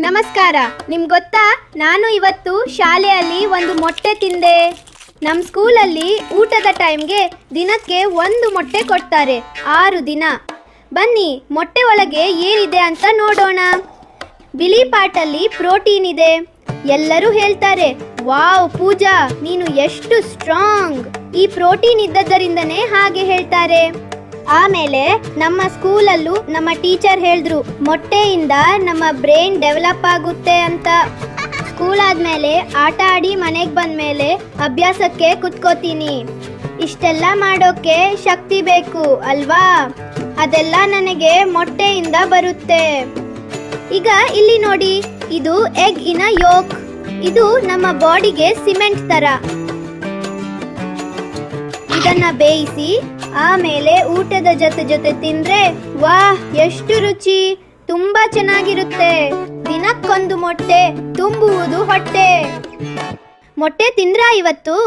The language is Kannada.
ನಮಸ್ಕಾರ. ನಿಮ್ಗೆ ಗೊತ್ತಾ, ನಾನು ಇವತ್ತು ಶಾಲೆಯಲ್ಲಿ ಒಂದು ಮೊಟ್ಟೆ ತಿಂದೆ. ನಮ್ಮ ಸ್ಕೂಲಲ್ಲಿ ಊಟದ ಟೈಮ್ಗೆ ದಿನಕ್ಕೆ ಒಂದು ಮೊಟ್ಟೆ ಕೊಡ್ತಾರೆ, 6 ದಿನ. ಬನ್ನಿ, ಮೊಟ್ಟೆ ಒಳಗೆ ಏನಿದೆ ಅಂತ ನೋಡೋಣ. ಬಿಳಿ ಪಾಟಲ್ಲಿ ಪ್ರೋಟೀನ್ ಇದೆ. ಎಲ್ಲರೂ ಹೇಳ್ತಾರೆ, ವಾವ್ ಪೂಜಾ, ನೀನು ಎಷ್ಟು ಸ್ಟ್ರಾಂಗ್. ಈ ಪ್ರೋಟೀನ್ ಇದ್ದದರಿಂದನೇ ಹಾಗೆ ಹೇಳ್ತಾರೆ. ಆಮೇಲೆ ನಮ್ಮ ಸ್ಕೂಲಲ್ಲೂ ನಮ್ಮ ಟೀಚರ್ ಹೇಳಿದ್ರು, ಮೊಟ್ಟೆಯಿಂದ ನಮ್ಮ ಬ್ರೈನ್ ಡೆವಲಪ್ ಆಗುತ್ತೆ ಅಂತ. ಸ್ಕೂಲ್ ಆದ್ಮೇಲೆ ಆಟ ಆಡಿ ಮನೆಗೆ ಬಂದ್ಮೇಲೆ ಅಭ್ಯಾಸಕ್ಕೆ ಕುತ್ಕೋತೀನಿ. ಇಷ್ಟೆಲ್ಲ ಮಾಡೋಕೆ ಶಕ್ತಿ ಬೇಕು ಅಲ್ವಾ? ಅದೆಲ್ಲ ನನಗೆ ಮೊಟ್ಟೆಯಿಂದ ಬರುತ್ತೆ. ಈಗ ಇಲ್ಲಿ ನೋಡಿ, ಇದು ಎಗ್ ಇನ ಯೋಕ್. ಇದು ನಮ್ಮ ಬಾಡಿಗೆ ಸಿಮೆಂಟ್ ತರ. ಇದನ್ನ ಬೇಯಿಸಿ ಆಮೇಲೆ ಊಟದ ಜೊತೆ ತಿಂದ್ರೆ ವಾಹ್, ಎಷ್ಟು ರುಚಿ, ತುಂಬಾ ಚೆನ್ನಾಗಿರುತ್ತೆ. ದಿನಕ್ಕೊಂದು ಮೊಟ್ಟೆ ತುಂಬುವುದು ಹೊಟ್ಟೆ. ಮೊಟ್ಟೆ ತಿಂದ್ರಾ ಇವತ್ತು?